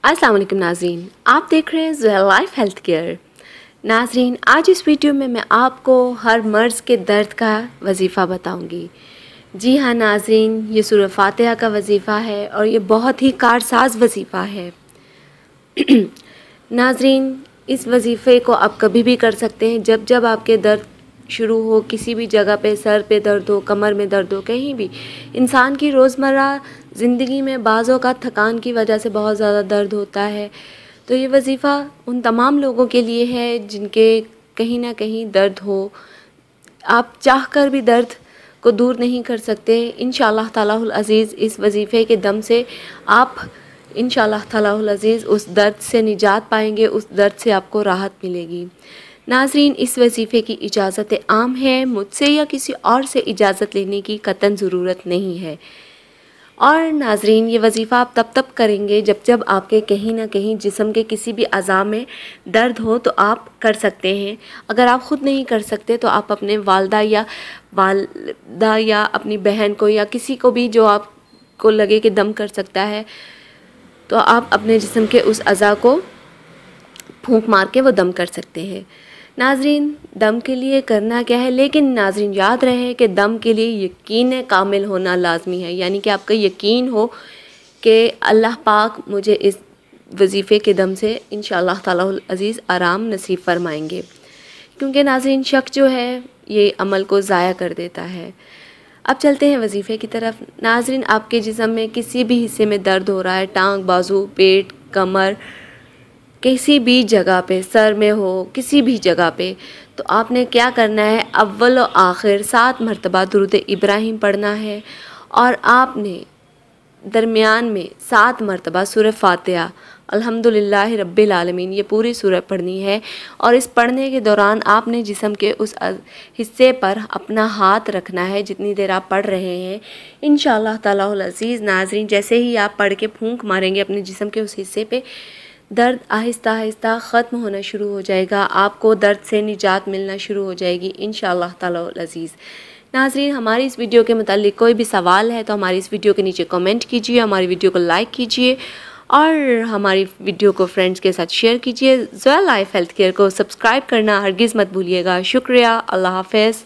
अस्सलाम वालेकुम नाज़रीन, आप देख रहे हैं वज़ाइफ हेल्थ केयर। नाज़रीन, आज इस वीडियो में मैं आपको हर मर्ज़ के दर्द का वजीफ़ा बताऊंगी। जी हाँ नाज़रीन, ये सूरह फातिहा का वजीफ़ा है और ये बहुत ही कारसाज वजीफ़ा है। नाज़रीन, इस वजीफ़े को आप कभी भी कर सकते हैं जब जब आपके दर्द शुरू हो, किसी भी जगह पे, सर पे दर्द हो, कमर में दर्द हो, कहीं भी। इंसान की रोज़मर्रा ज़िंदगी में बाज़ों का थकान की वजह से बहुत ज़्यादा दर्द होता है, तो ये वजीफ़ा उन तमाम लोगों के लिए है जिनके कहीं ना कहीं दर्द हो। आप चाहकर भी दर्द को दूर नहीं कर सकते। इंशाअल्लाह तालाहुल अज़ीज़ इस वजीफ़े के दम से आप इंशाअल्लाह तालाहुल अज़ीज़ उस दर्द से निजात पाएंगे, उस दर्द से आपको राहत मिलेगी। नाज़रीन, इस वजीफ़े की इजाज़त आम है, मुझसे या किसी और से इजाज़त लेने की कतन ज़रूरत नहीं है। और नाज़रीन, ये वजीफ़ा आप तब करेंगे जब जब आपके कहीं ना कहीं जिस्म के किसी भी अज़ा में दर्द हो तो आप कर सकते हैं। अगर आप ख़ुद नहीं कर सकते तो आप अपने वालदा या अपनी बहन को या किसी को भी जो आपको लगे कि दम कर सकता है, तो आप अपने जिस्म के उस अज़ा को फूंक मार के वो दम कर सकते हैं। नाज़रीन, दम के लिए करना क्या है, लेकिन नाज़रीन याद रहे कि दम के लिए यकीन कामिल होना लाजमी है, यानी कि आपका यकीन हो कि अल्लाह पाक मुझे इस वजीफ़े के दम से इंशाअल्लाह तालाहुल अज़ीज़ आराम नसीब फरमाएंगे। क्योंकि नाज़रीन शक जो है ये अमल को ज़ाया कर देता है। अब चलते हैं वजीफ़े की तरफ। नाज़रीन, आपके जिस्म में किसी भी हिस्से में दर्द हो रहा है, टांग, बाजू, पेट, कमर, किसी भी जगह पे, सर में हो, किसी भी जगह पे, तो आपने क्या करना है, अव्वल और आखिर 7 मरतबा दुरूद इब्राहिम पढ़ना है और आपने दरमियान में 7 मरतबा सूरह फातिहा अल्हम्दुलिल्लाहि रब्बिल आलमीन ये पूरी सूरह पढ़नी है। और इस पढ़ने के दौरान आपने जिस्म के उस हिस्से पर अपना हाथ रखना है जितनी देर आप पढ़ रहे हैं। इंशाअल्लाह तालाहुल अज़ीज़ नाज़रीन, जैसे ही आप पढ़ के फूंक मारेंगे अपने जिस्म के उस हिस्से पे, दर्द आहिस्ता आहिस्ता ख़त्म होना शुरू हो जाएगा, आपको दर्द से निजात मिलना शुरू हो जाएगी इंशाअल्लाह तालाहुल अज़ीज़। नाज़रीन, हमारी इस वीडियो के मुताल्लिक़ कोई भी सवाल है तो हमारी इस वीडियो के नीचे कमेंट कीजिए, हमारी वीडियो को लाइक कीजिए और हमारी वीडियो को फ्रेंड्स के साथ शेयर कीजिए। वज़ाइफ हेल्थ केयर को सब्सक्राइब करना हरगिज़ मत भूलिएगा। शुक्रिया। अल्लाह हाफ़िज़।